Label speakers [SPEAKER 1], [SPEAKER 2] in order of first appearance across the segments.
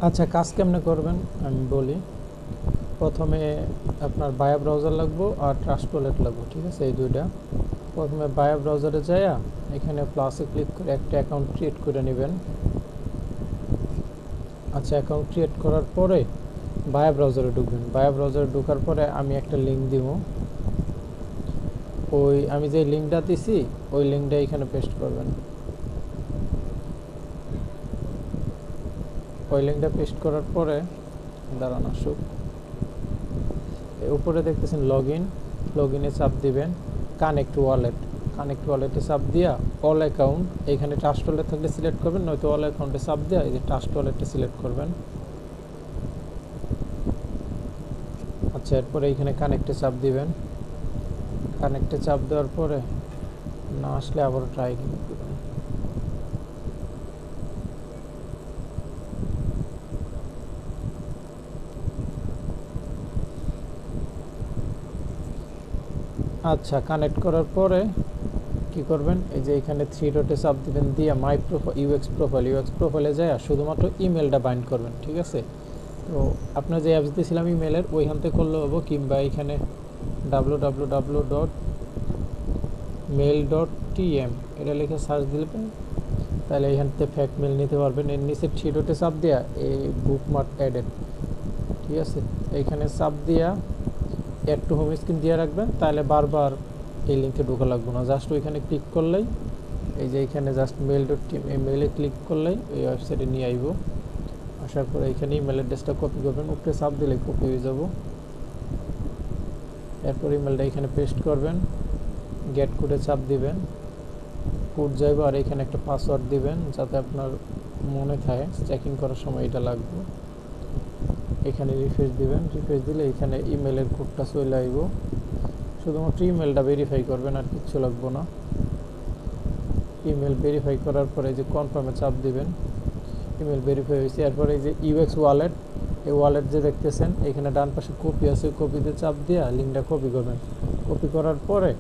[SPEAKER 1] আচ্ছা, কাজ কেমনে করবেন আমি বলি। প্রথমে আপনার বায়া ব্রাউজার লাগবো আর ট্রাস্ট ওয়ালেট লাগবো, ঠিক আছে? এই দুইটা। প্রথমে বায়া ব্রাউজারে যাইয়া এখানে প্লাসে ক্লিক করে একটা অ্যাকাউন্ট ক্রিয়েট করে নেবেন। আচ্ছা, অ্যাকাউন্ট ক্রিয়েট করার পরে বায়া ব্রাউজারে ঢুকবেন। বায়া ব্রাউজারে ঢোকার পরে আমি একটা লিঙ্ক দিব। আমি যে লিঙ্কটা দিছি ওই লিঙ্কটা এখানে পেস্ট করবেন। ওই লিঙ্কটা পেস্ট করার পরে দাঁড়ান আসুক, উপরে দেখতেছেন লগ ইনে চাপ দিবেন। কানেক্ট ওয়ালেটে চাপ দিয়া অল অ্যাকাউন্ট, এখানে ট্রাস্ট ওয়ালেট থাকলে সিলেক্ট করবেন, নয়তো অল অ্যাকাউন্টে চাপ দিয়া এই যে ট্রাস্ট ওয়ালেটে সিলেক্ট করবেন। আচ্ছা, এরপরে এইখানে কানেক্টে চাপ দিবেন। কানেক্টে চাপ দেওয়ার পরে না আসলে আবার ট্রাই করবেন। আচ্ছা, কানেক্ট করার পরে কি করবেন, এই যে এখানে থ্রি ডটে চাপ দিবেন, দিয়ে মাই প্রোফাইল ইউএক্স প্রোফাইলে যায় শুধুমাত্র ইমেলটা বাইন্ড করবেন, ঠিক আছে? তো আপনার যে অ্যাপস দিয়েছিলাম ইমেলের, ওইখান থেকে করলে হবো, কিংবা এখানে www.mail.tm এটা লিখে সার্চ দিবেন, তাহলে এখান থেকে ফ্যাক্ট মেল নিতে পারবেন। এর নিচে থ্রি ডটে চাপ দেওয়া এই বুকমার্ক অ্যাডেড, ঠিক আছে? এইখানে চাপ দিয়া অ্যাড টু হোম স্ক্রিন দিয়ে রাখবেন, তাহলে বারবার এই লিঙ্কে ঢোকা লাগবে না। জাস্ট ওইখানে ক্লিক করলেই, এই যে এখানে জাস্ট mail.tm এই মেলে ক্লিক করলেই এই ওয়েবসাইটে নিয়ে আইব। আসার পরে এখানে ইমেল অ্যাড্রেসটা কপি করবেন, উপরে চাপ দিলে কপি হয়ে যাব। এরপর ইমেলটা এখানে পেস্ট করবেন, গেট কোডে চাপ দিবেন, কোড যাইব, আর এখানে একটা পাসওয়ার্ড দিবেন যাতে আপনার মনে থাকে, চেকিং করার সময় এটা লাগবে। এখানে রিফ্রেশ দিবেন, রিফ্রেশ দিলে এখানে ইমেলের কোডটা চলে আইব। শুধুমাত্র ইমেলটা ভেরিফাই করবেন, আর কিচ্ছু লাগবে না। ইমেল ভেরিফাই করার পরে যে কনফার্মে চাপ দিবেন, ইমেল ভেরিফাই হয়েছে। এরপরে এই যে ইউএক্স ওয়ালেট, এই ওয়ালেট যে দেখতেছেন এখানে ডান পাশে কপি আছে, কপিতে চাপ দিয়ে লিঙ্কটা কপি করবেন। কপি করার পরে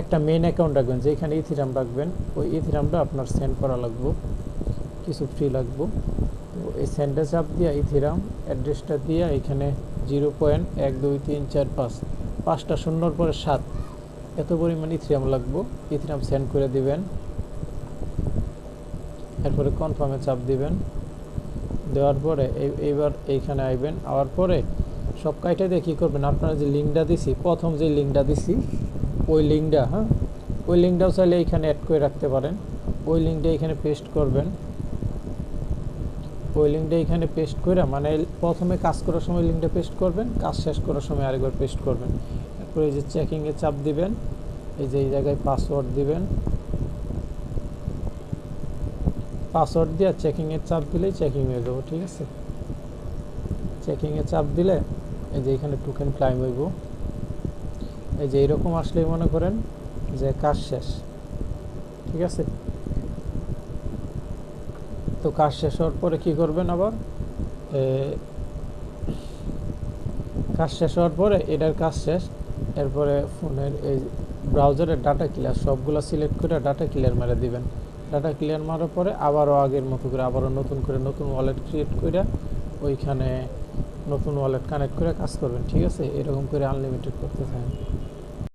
[SPEAKER 1] একটা মেইন অ্যাকাউন্ট রাখবেন, যেখানে ইথিরাম রাখবেন, ওই ইথিরামটা আপনার সেন্ড করা লাগবে, কিছু ফ্রি লাগবে। তো এই সেন্ডে চাপ দিয়ে ইথিরাম অ্যাড্রেসটা দিয়ে এখানে 0.12345 5টা শূন্যর পরে 7 এত পরিমাণ ইথিরাম লাগবে, ইথিরাম সেন্ড করে দিবেন। এরপরে কনফার্মে চাপ দিবেন, দেওয়ার পরে এইবার এইখানে আইবেন। আওয়ার পরে সব কাইটা দিয়ে কী করবেন, আপনারা যে লিঙ্কটা দিছি, প্রথম যে লিঙ্কটা দিছি ওই লিঙ্কটা, ওই লিঙ্কটাও চাইলে এইখানে অ্যাড করে রাখতে পারেন। ওই লিঙ্কটা এখানে পেস্ট করবেন। ওই লিঙ্কটা এখানে পেস্ট করে, মানে প্রথমে কাজ করার সময় লিঙ্কটা পেস্ট করবেন, কাজ শেষ করার সময় আরেকবার পেস্ট করবেন। এরপরে এই যে চেকিংয়ে চাপ দিবেন, এই যে এই জায়গায় পাসওয়ার্ড দিবেন, পাসওয়ার্ড দিয়ে চেকিংয়ের চাপ দিলেই চেকিং হয়ে যাবো, ঠিক আছে? চেকিংয়ে চাপ দিলে এই যে এখানে টোকেন ক্লাইম হইব। এই যে এইরকম আসলেই মনে করেন যে কাজ শেষ, ঠিক আছে? তো কাজ শেষ হওয়ার পরে কী করবেন, আবার কাজ শেষ হওয়ার পরে এটার কাজ শেষ। এরপরে ফোনের এই ব্রাউজারের ডাটা ক্লিয়ার সবগুলো সিলেক্ট করে ডাটা ক্লিয়ার মেরে দিবেন। ডাটা ক্লিয়ার মারার পরে আবারও আগের মতো করে আবারও নতুন করে নতুন ওয়ালেট ক্রিয়েট করে ওইখানে নতুন ওয়ালেট কানেক্ট করে কাজ করবেন, ঠিক আছে? এরকম করে আনলিমিটেড করতে থাকেন।